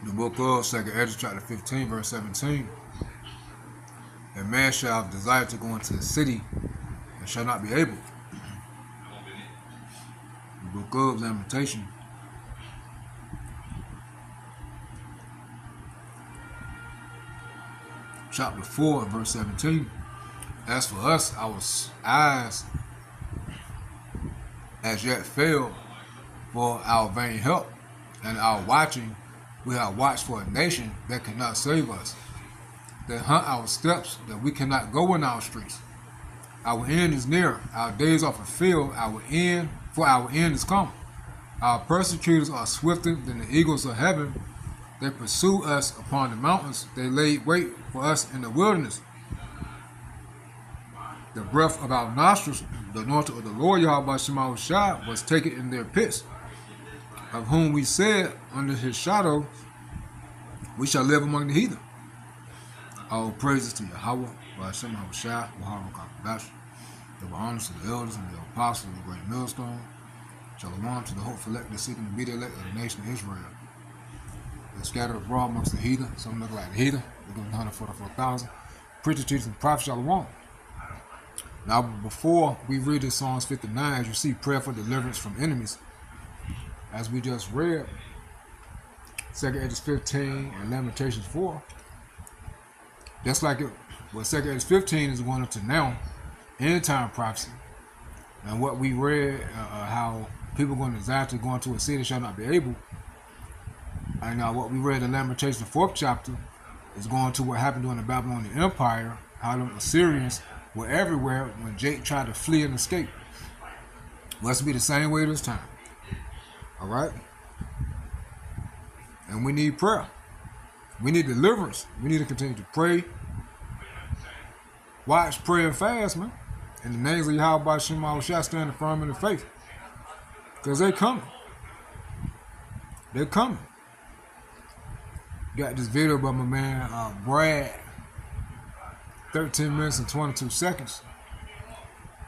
The book of 2 Ezra chapter 15 verse 17. And man shall desire to go into the city and shall not be able. The book of Lamentation chapter 4 verse 17. As for us, our eyes as yet fail for our vain help, and our watching we have watched for a nation that cannot save us, that hunt our steps, that we cannot go in our streets. Our end is near, our days are fulfilled, our end is come. Our persecutors are swifter than the eagles of heaven. They pursue us upon the mountains, they laid wait for us in the wilderness. The breath of our nostrils, the anointing of the Lord Yahweh Shema Shah, was taken in their pits, of whom we said, under his shadow we shall live among the heathen. All praises to Yahweh, Hashem Shah, Wahara. Give honors to the elders and the apostles of the great millstone. Shalom to the hopeful elect, the seeking to be the elect of the nation of Israel. They're scattered abroad amongst the heathen. Some look like the heathen. They're given 144,000. Preachers, teachers, and prophets, Shalom. Now, before we read this Psalms 59, as you see, prayer for deliverance from enemies, as we just read, 2 Ezra 15 and Lamentations 4, just like it, what 2 Ezra 15 is going up to now, end time prophecy, and what we read, how people are going to desire to go into a city shall not be able, and what we read in Lamentations, the 4th chapter, is going to what happened during the Babylonian Empire, how the Assyrians were everywhere when Jake tried to flee and escape. Must be the same way this time. All right? And we need prayer. We need deliverance. We need to continue to pray. Watch, pray, and fast, man. In the names of Yahweh Shema Shah, stand firm in the faith. Because they're coming. They're coming. Got this video by my man Brad. 13 minutes and 22 seconds.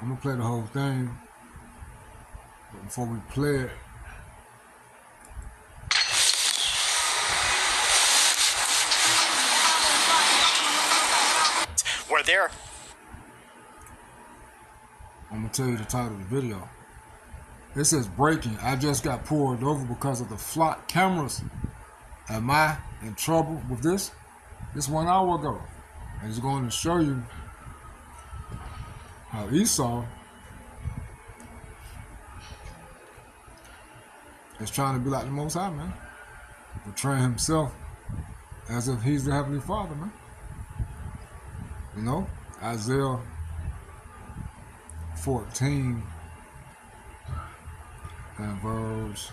I'm going to play the whole thing. But before we play it, we're there. I'm going to tell you the title of the video. It says breaking. I just got pulled over because of the flock cameras. Am I in trouble with this? This 1 hour ago. And it's going to show you how Esau is trying to be like the Most High, man. Portraying himself as if he's the Heavenly Father, man. You know, Isaiah 14 and verse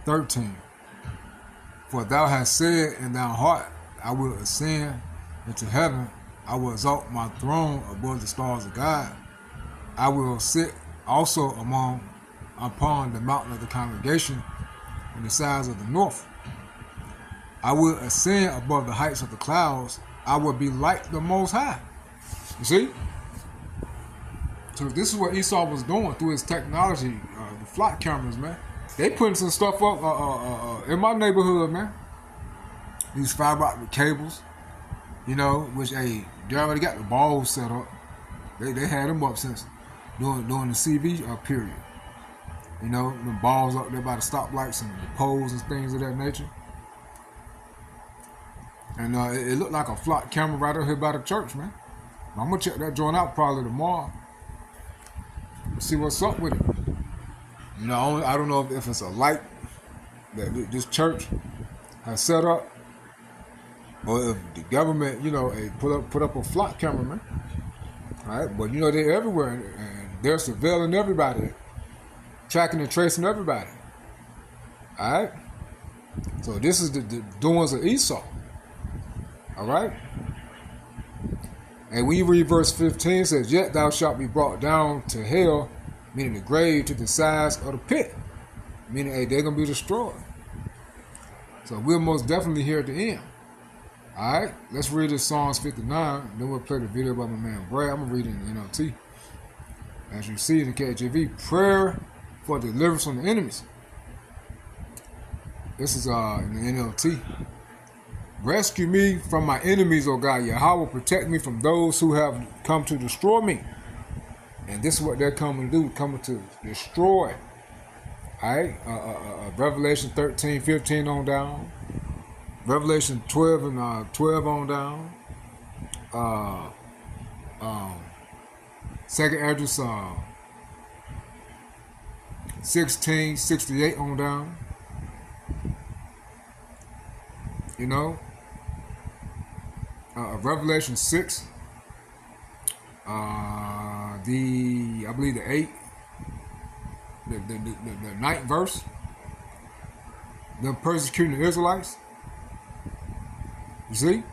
13. For thou hast said in thine heart, I will ascend into heaven. I will exalt my throne above the stars of God. I will sit also upon the mountain of the congregation in the sides of the north. I will ascend above the heights of the clouds. I will be like the Most High. You see? So this is what Esau was doing through his technology, the flock cameras, man. They putting some stuff up in my neighborhood, man. These fiber optic cables, you know, which they already got the balls set up. They had them up since during the CV period. You know, the balls up there by the stoplights and the poles and things of that nature. And it looked like a flock camera right up here by the church, man. I'm gonna check that joint out probably tomorrow. See what's up with it. You know, I don't know if it's a light that this church has set up, or if the government, you know, put up a flock camera, man. All right, but you know they're everywhere, and they're surveilling everybody, tracking and tracing everybody. All right. So this is the doings of Esau. All right. And when you read verse 15, it says, "Yet thou shalt be brought down to hell," meaning the grave, to the sides of the pit, meaning, hey, they're gonna be destroyed. So we're most definitely here at the end. All right, let's read this Psalms 59. Then we'll play the video by my man Brad. I'm gonna read it in the NLT. As you see in the KJV, prayer for deliverance from the enemies. This is in the NLT. Rescue me from my enemies, O God. Yahweh, protect me from those who have come to destroy me. And this is what they're coming to do, coming to destroy. All right? Revelation 13:15 on down. Revelation 12 and 12 on down. 2nd Esdras 16:68 on down. You know, Revelation 6, I believe the 8th, the 9th verse, them persecuting the Israelites. You see?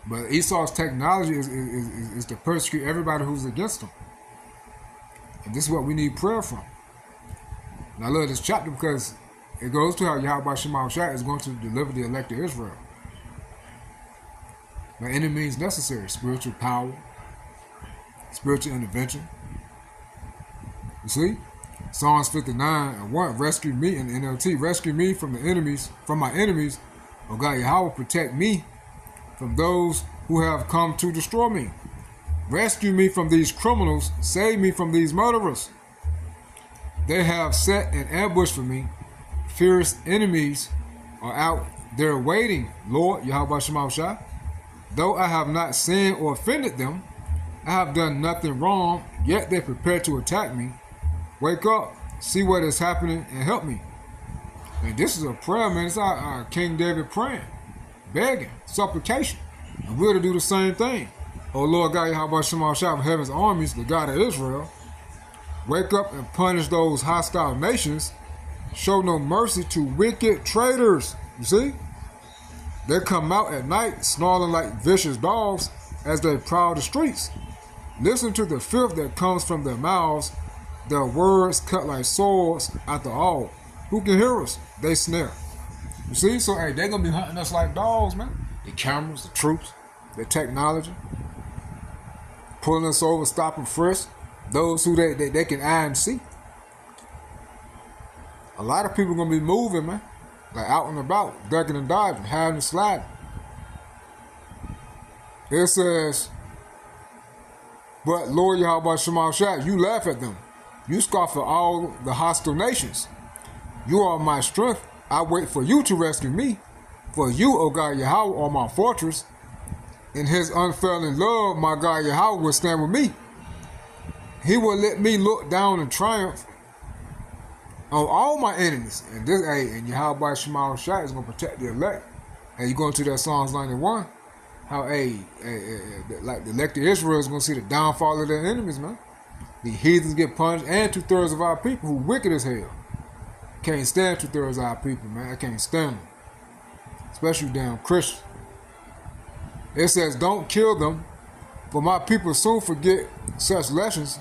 But Esau's technology is to persecute everybody who's against him. And this is what we need prayer from. And I love this chapter because it goes to how Yahweh Shema Shah is going to deliver the elect of Israel. By any means necessary. Spiritual power, spiritual intervention. You see? Psalms 59 and 1, rescue me in the NLT. Rescue me from the enemies, from my enemies. Oh God, Yahweh, protect me from those who have come to destroy me. Rescue me from these criminals. Save me from these murderers. They have set an ambush for me. Fierce enemies are out there waiting, Lord, Yahweh Shema Shah. Though I have not sinned or offended them, I have done nothing wrong, yet they prepare to attack me. Wake up, see what is happening, and help me. And this is a prayer, man. It's our King David praying, begging, supplication. And we're to do the same thing. O Lord God, Yahweh Shema Shah of heaven's armies, the God of Israel, wake up and punish those hostile nations. Show no mercy to wicked traitors. You see? They come out at night, snarling like vicious dogs as they prowl the streets. Listen to the filth that comes from their mouths. Their words cut like swords after all. Who can hear us? They snare. You see? So, hey, they're going to be hunting us like dogs, man. The cameras, the troops, the technology. Pulling us over, stopping frisk. Those who they can eye and see. A lot of people going to be moving, man. Like out and about, ducking and diving, hiding and sliding. It says, but Lord Yahweh Shema Shah, you laugh at them. You scoff at all the hostile nations. You are my strength. I wait for you to rescue me. For you, O God Yahweh, are my fortress. In his unfailing love, my God Yahweh will stand with me. He will let me look down in triumph on all my enemies. And this, and Yahweh Shema Shah is going to protect the elect. And you go into that Psalms 91, how like the elect of Israel is going to see the downfall of their enemies, man. The heathens get punished, and 2/3 of our people who wicked as hell. Can't stand 2/3 of our people, man. I can't stand them. Especially damn Christians. It says, don't kill them, for my people soon forget such lessons.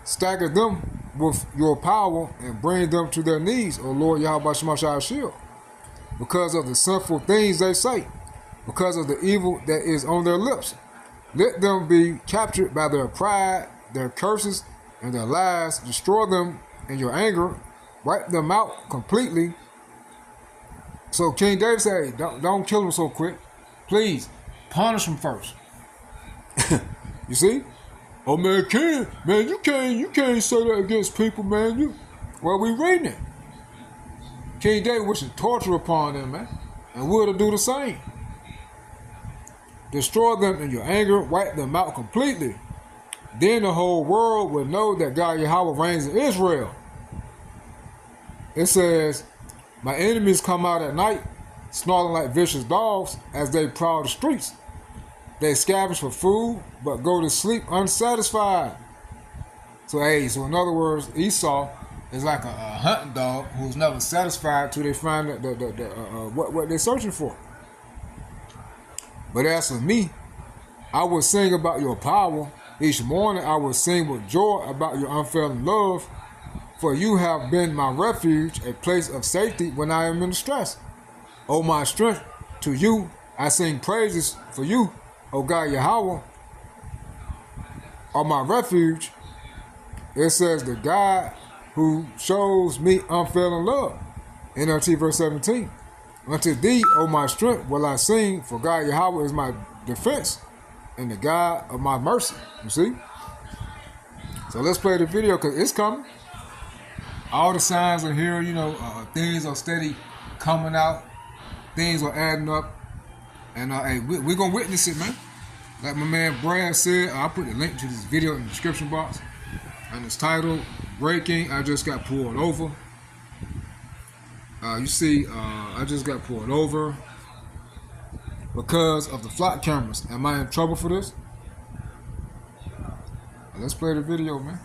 Stagger them with your power and bring them to their knees, O Lord Yahweh Shema Shah shield. Because of the sinful things they say, because of the evil that is on their lips. Let them be captured by their pride, their curses, and their lies. Destroy them in your anger. Wipe them out completely. So King David said, hey, don't kill them so quick. Please, punish them first. You see? Oh man, you can't say that against people, man. Well, we reading it. King David wishes torture upon them, man. And we're to do the same. Destroy them in your anger, wipe them out completely. Then the whole world will know that God Yahweh reigns in Israel. It says, my enemies come out at night, snarling like vicious dogs as they prowl the streets. They scavenge for food, but go to sleep unsatisfied. So in other words, Esau is like a hunting dog who's never satisfied till they find what they're searching for. But as for me, I will sing about your power. Each morning I will sing with joy about your unfailing love. For you have been my refuge, a place of safety when I am in distress. O my strength, to you I sing praises for you. O God Yahweh, are my refuge. It says the God who shows me unfailing love. NLT verse 17. Unto thee, O my strength, will I sing, for God Yahweh is my defense and the God of my mercy. You see? So let's play the video because it's coming. All the signs are here, things are steady coming out. Things are adding up. And hey, we're going to witness it, man. Like my man Brad said, I'll put the link to this video in the description box. And it's titled, Breaking, I Just Got Pulled Over. You see, I just got pulled over because of the flock cameras. Am I in trouble for this? Let's play the video, man.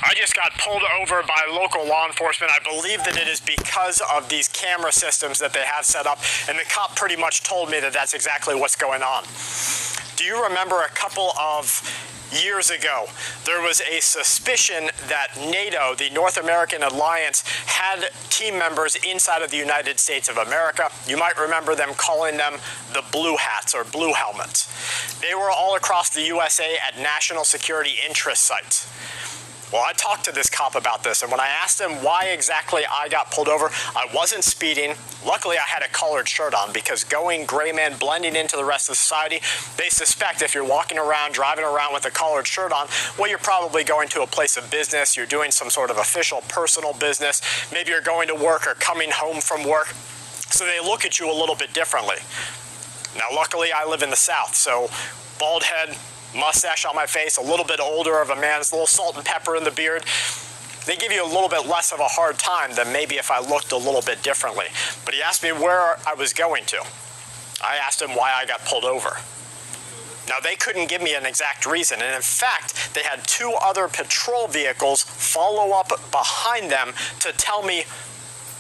I just got pulled over by local law enforcement. I believe that it is because of these camera systems that they have set up, and the cop pretty much told me that that's exactly what's going on. Do you remember a couple of years ago, there was a suspicion that NATO, the North American Alliance, had team members inside of the United States of America. You might remember them calling them the Blue Hats or Blue Helmets. They were all across the USA at national security interest sites. Well, I talked to this cop about this, and when I asked him why exactly I got pulled over, I wasn't speeding. Luckily, I had a collared shirt on because going gray man, blending into the rest of society, they suspect if you're walking around, driving around with a collared shirt on, well, you're probably going to a place of business. You're doing some sort of official personal business. Maybe you're going to work or coming home from work. So they look at you a little bit differently. Now, luckily, I live in the South, so bald head, mustache on my face, a little bit older of a man, a little salt and pepper in the beard. They give you a little bit less of a hard time than maybe if I looked a little bit differently. But he asked me where I was going to. I asked him why I got pulled over. Now, they couldn't give me an exact reason, and in fact, they had two other patrol vehicles follow up behind them to tell me,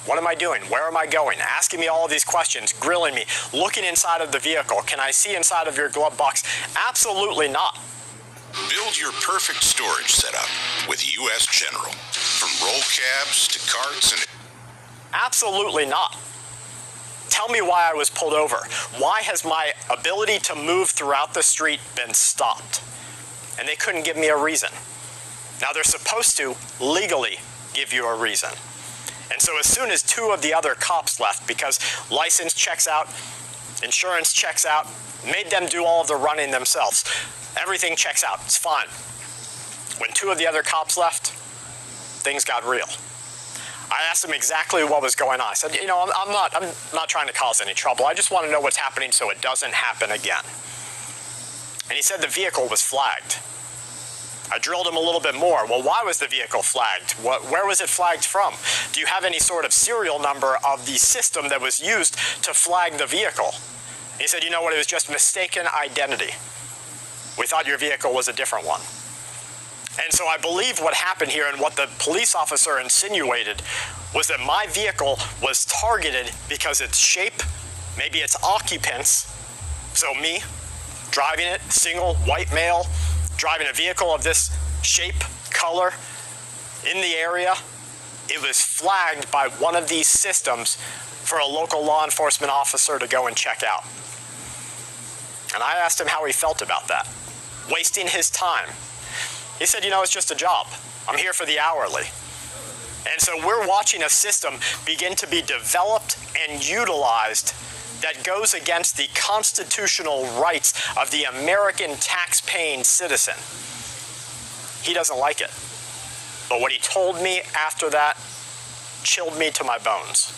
what am I doing? Where am I going? Asking me all of these questions, grilling me, looking inside of the vehicle. Can I see inside of your glove box? Absolutely not. Build your perfect storage setup with U.S. General. From roll cabs to carts and... Absolutely not. Tell me why I was pulled over. Why has my ability to move throughout the street been stopped? And they couldn't give me a reason. Now, they're supposed to legally give you a reason. And so as soon as two of the other cops left, because license checks out, insurance checks out, made them do all of the running themselves, everything checks out, it's fine. When two of the other cops left, things got real. I asked him exactly what was going on. I said, I'm not trying to cause any trouble. I just want to know what's happening so it doesn't happen again. And he said the vehicle was flagged. I drilled him a little bit more. Well, why was the vehicle flagged? Where was it flagged from? Do you have any sort of serial number of the system that was used to flag the vehicle? He said, you know what, it was just mistaken identity. We thought your vehicle was a different one. And so I believe what happened here and what the police officer insinuated was that my vehicle was targeted because its shape, maybe its occupants, so me, driving it, single, white male, driving a vehicle of this shape, color, in the area, it was flagged by one of these systems for a local law enforcement officer to go and check out. And I asked him how he felt about that, wasting his time. He said, it's just a job. I'm here for the hourly. And so we're watching a system begin to be developed and utilized that goes against the constitutional rights of the American tax-paying citizen. He doesn't like it. But what he told me after that chilled me to my bones.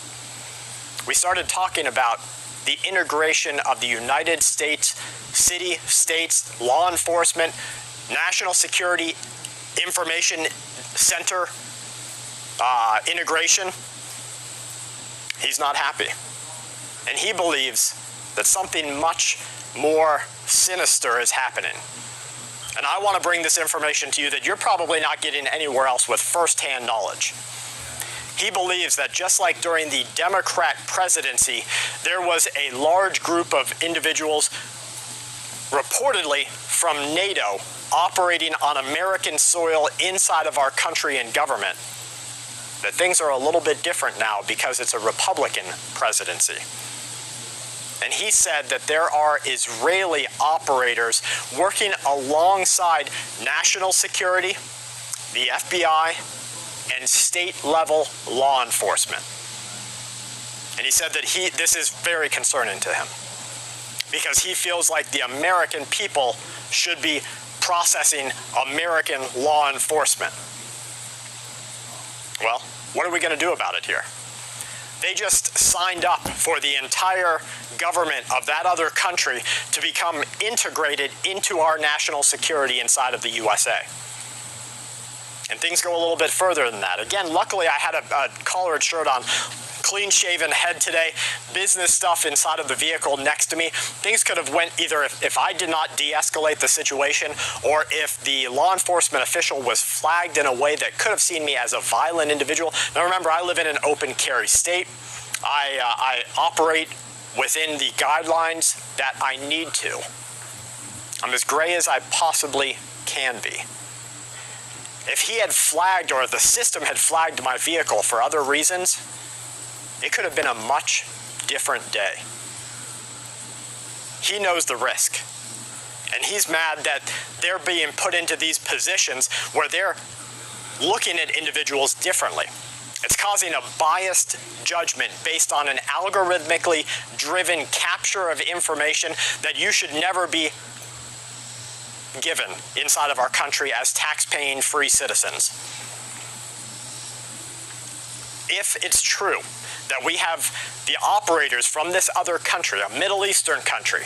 We started talking about the integration of the United States, city, states, law enforcement, national security, information center integration. He's not happy. And he believes that something much more sinister is happening. And I want to bring this information to you that you're probably not getting anywhere else with firsthand knowledge. He believes that just like during the Democrat presidency, there was a large group of individuals reportedly from NATO operating on American soil inside of our country and government, that things are a little bit different now because it's a Republican presidency. And he said that there are Israeli operators working alongside national security, the FBI, and state-level law enforcement. And he said that this is very concerning to him because he feels like the American people should be processing American law enforcement. Well, what are we going to do about it here? They just signed up for the entire government of that other country to become integrated into our national security inside of the USA. And things go a little bit further than that. Again, luckily I had a collared shirt on, clean-shaven head today, business stuff inside of the vehicle next to me. Things could have went either if I did not de-escalate the situation or if the law enforcement official was flagged in a way that could have seen me as a violent individual. Now remember, I live in an open carry state. I operate within the guidelines that I need to. I'm as gray as I possibly can be. If he had flagged or the system had flagged my vehicle for other reasons, it could have been a much different day. He knows the risk. And he's mad that they're being put into these positions where they're looking at individuals differently. It's causing a biased judgment based on an algorithmically driven capture of information that you should never be given inside of our country as tax-paying free citizens. If it's true that we have the operators from this other country, a Middle Eastern country,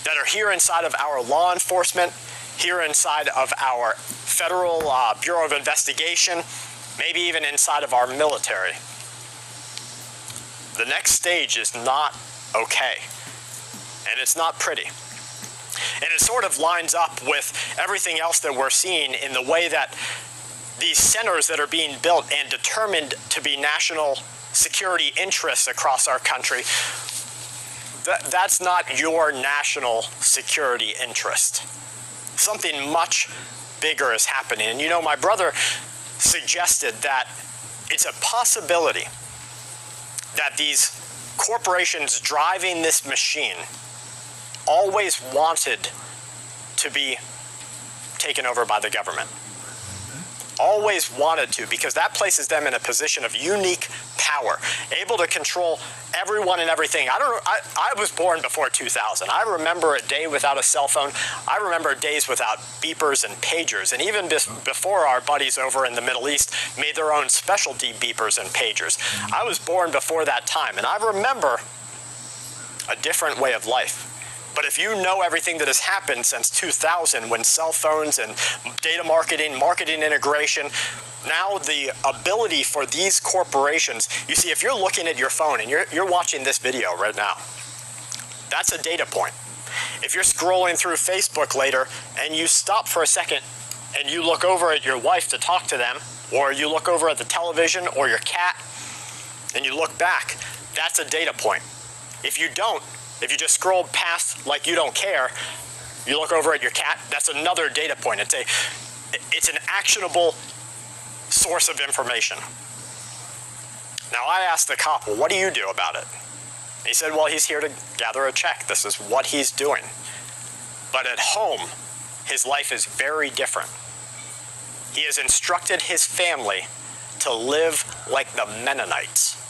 that are here inside of our law enforcement, here inside of our Federal Bureau of Investigation, maybe even inside of our military, the next stage is not okay, and it's not pretty. And it sort of lines up with everything else that we're seeing in the way that these centers that are being built and determined to be national security interests across our country, that's not your national security interest. Something much bigger is happening. And you know, my brother suggested that it's a possibility that these corporations driving this machine always wanted to be taken over by the government. Always wanted to, because that places them in a position of unique power, able to control everyone and everything. I was born before 2000. I remember a day without a cell phone. I remember days without beepers and pagers. And even before our buddies over in the Middle East made their own specialty beepers and pagers. I was born before that time, and I remember a different way of life. But if you know everything that has happened since 2000, when cell phones and data marketing integration, now the ability for these corporations, you see, if you're looking at your phone and you're watching this video right now, that's a data point. If you're scrolling through Facebook later and you stop for a second and you look over at your wife to talk to them, or you look over at the television or your cat and you look back, that's a data point. If you don't, if you just scroll past like you don't care, you look over at your cat, that's another data point. It's an actionable source of information. Now I asked the cop, well, what do you do about it? And he said, well, he's here to gather a check. This is what he's doing. But at home, his life is very different. He has instructed his family to live like the Mennonites.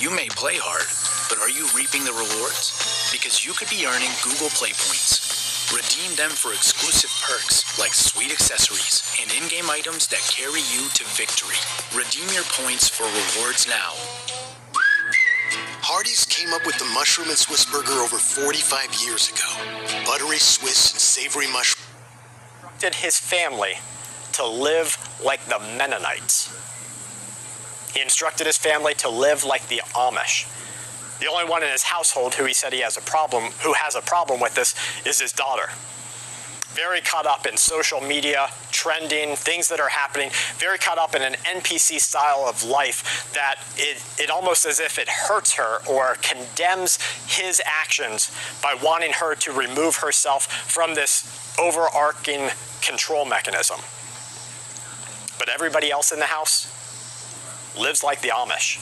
You may play hard, but are you reaping the rewards? Because you could be earning Google Play points. Redeem them for exclusive perks like sweet accessories and in-game items that carry you to victory. Redeem your points for rewards now. Hardee's came up with the mushroom and Swiss burger over 45 years ago. Buttery Swiss and savory mushroom. Instructed his family to live like the Mennonites. He instructed his family to live like the Amish. The only one in his household who he said he has a problem with this is his daughter. Very caught up in social media, trending, things that are happening, very caught up in an NPC style of life that it almost as if it hurts her or condemns his actions by wanting her to remove herself from this overarching control mechanism. But everybody else in the house lives like the Amish.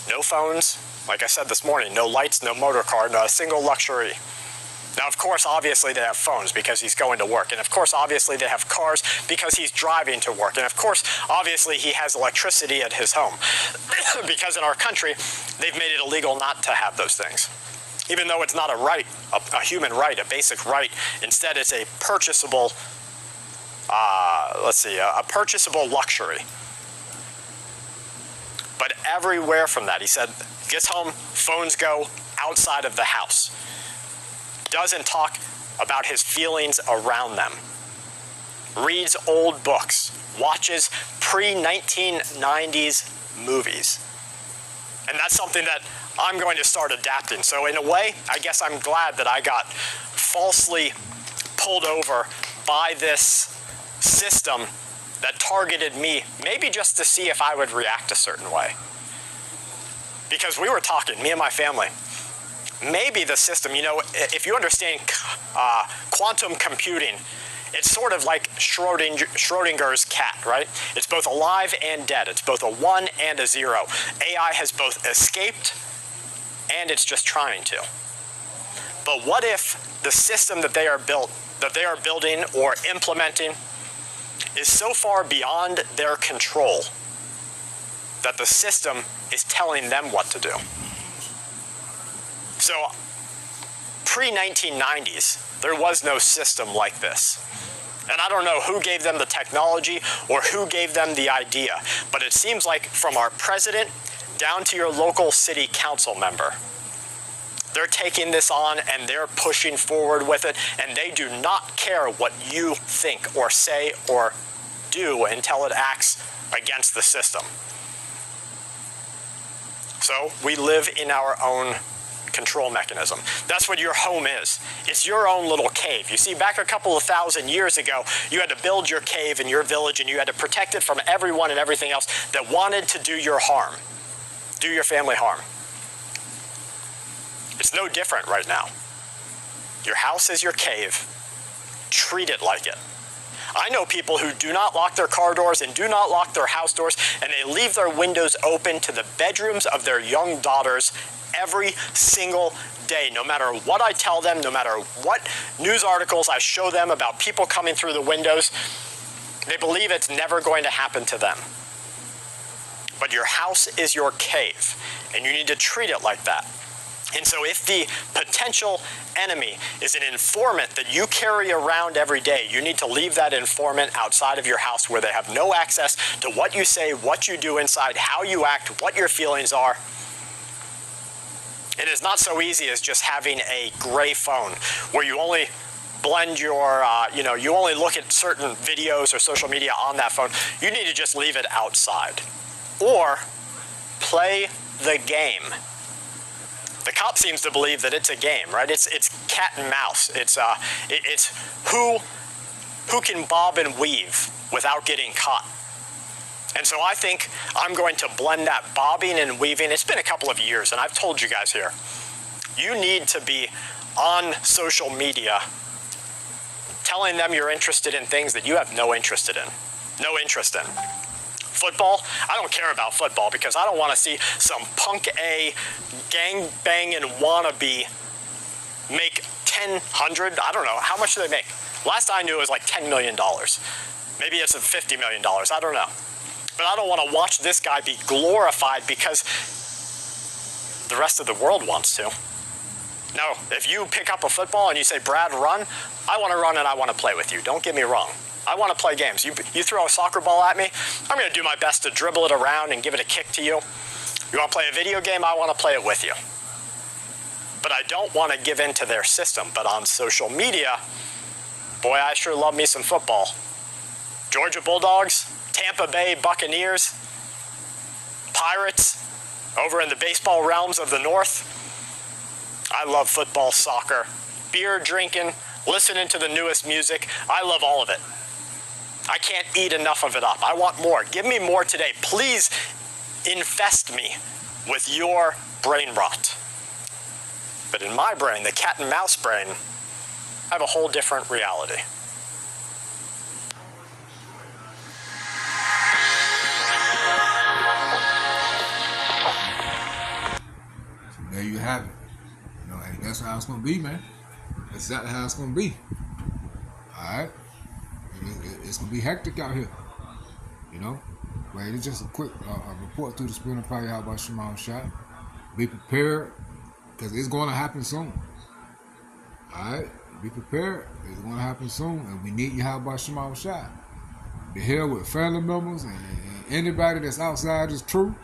No phones, like I said this morning, no lights, no motor car, not a single luxury. Now, of course, obviously they have phones because he's going to work. And of course, obviously they have cars because he's driving to work. And of course, obviously he has electricity at his home because in our country, they've made it illegal not to have those things. Even though it's not a right, a human right, a basic right. Instead, it's a purchasable, a purchasable luxury. But everywhere from that, he said, gets home, phones go outside of the house. Doesn't talk about his feelings around them. Reads old books. Watches pre-1990s movies. And that's something that I'm going to start adapting. So in a way, I guess I'm glad that I got falsely pulled over by this system that targeted me, maybe just to see if I would react a certain way. Because we were talking, me and my family, maybe the system, you know, if you understand quantum computing, it's sort of like Schrodinger's cat, right? It's both alive and dead. It's both a 1 and a 0. AI has both escaped and it's just trying to. But what if the system that they are building or implementing is so far beyond their control that the system is telling them what to do? So, pre-1990s, there was no system like this. And I don't know who gave them the technology or who gave them the idea, but it seems like from our president down to your local city council member, they're taking this on and they're pushing forward with it, and they do not care what you think or say or do until it acts against the system. So we live in our own control mechanism. That's what your home is. It's your own little cave. You see, back a couple of thousand years ago, you had to build your cave in your village and you had to protect it from everyone and everything else that wanted to do your harm, do your family harm. It's no different right now. Your house is your cave. Treat it like it. I know people who do not lock their car doors and do not lock their house doors, and they leave their windows open to the bedrooms of their young daughters every single day. No matter what I tell them, no matter what news articles I show them about people coming through the windows, they believe it's never going to happen to them. But your house is your cave, and you need to treat it like that. And so if the potential enemy is an informant that you carry around every day, you need to leave that informant outside of your house where they have no access to what you say, what you do inside, how you act, what your feelings are. It is not so easy as just having a gray phone where you only blend your, you only look at certain videos or social media on that phone. You need to just leave it outside. Or play the game. The cop seems to believe that it's a game, right? It's cat and mouse. It's who can bob and weave without getting caught. And so I think I'm going to blend that bobbing and weaving. It's been a couple of years, and I've told you guys here, you need to be on social media telling them you're interested in things that you have no interest in. Football, I don't care about football because I don't want to see some punk A gang banging wannabe make $100. I don't know. How much do they make? Last I knew it was like $10 million. Maybe it's $50 million. I don't know. But I don't want to watch this guy be glorified because the rest of the world wants to. Now, if you pick up a football and you say, Brad, run, I want to run and I want to play with you. Don't get me wrong. I want to play games. You throw a soccer ball at me, I'm going to do my best to dribble it around and give it a kick to you. You want to play a video game? I want to play it with you. But I don't want to give in to their system. But on social media, boy, I sure love me some football. Georgia Bulldogs, Tampa Bay Buccaneers, Pirates, over in the baseball realms of the North. I love football, soccer, beer drinking, listening to the newest music. I love all of it. I can't eat enough of it up. I want more. Give me more today. Please infest me with your brain rot. But in my brain, the cat and mouse brain, I have a whole different reality. So there you have it. Hey, that's how it's gonna be, man. exactly how it's gonna be. Alright? It's gonna be hectic out here. You know? But it's just a quick report through the Spirit of Power Yahweh Shema Shah. Be prepared, because it's gonna happen soon. Alright? Be prepared. It's gonna happen soon. And we need Yahweh Shema Shah. Be here with family members and anybody that's outside this truth.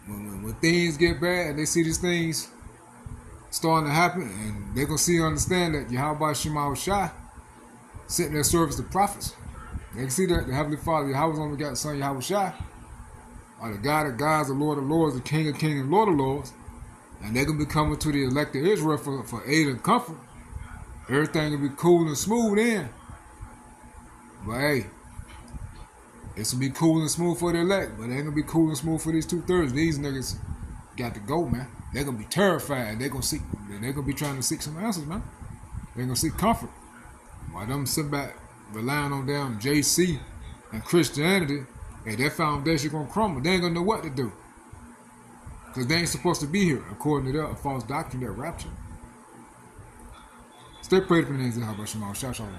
When things get bad and they see these things starting to happen, and they're going to see and understand that Yahweh Shema Shah sent their service to prophets. They can see that the Heavenly Father, Yahweh's only got the Son, Yahweh Shah, are the God of gods, the Lord of lords, the King of kings, and Lord of lords. And they're going to be coming to the elect of Israel for aid and comfort. Everything will be cool and smooth then. But hey, it's going to be cool and smooth for the elect, but it ain't going to be cool and smooth for these 2/3. These niggas got to go, man. They're going to be terrified. They're going to be trying to seek some answers, man. They're going to seek comfort. While them sit back relying on damn JC and Christianity, and their foundation going to crumble. They ain't going to know what to do. Because they ain't supposed to be here, according to their false doctrine, their rapture. Stay prayed for the names of Yahweh Shema. Shalom.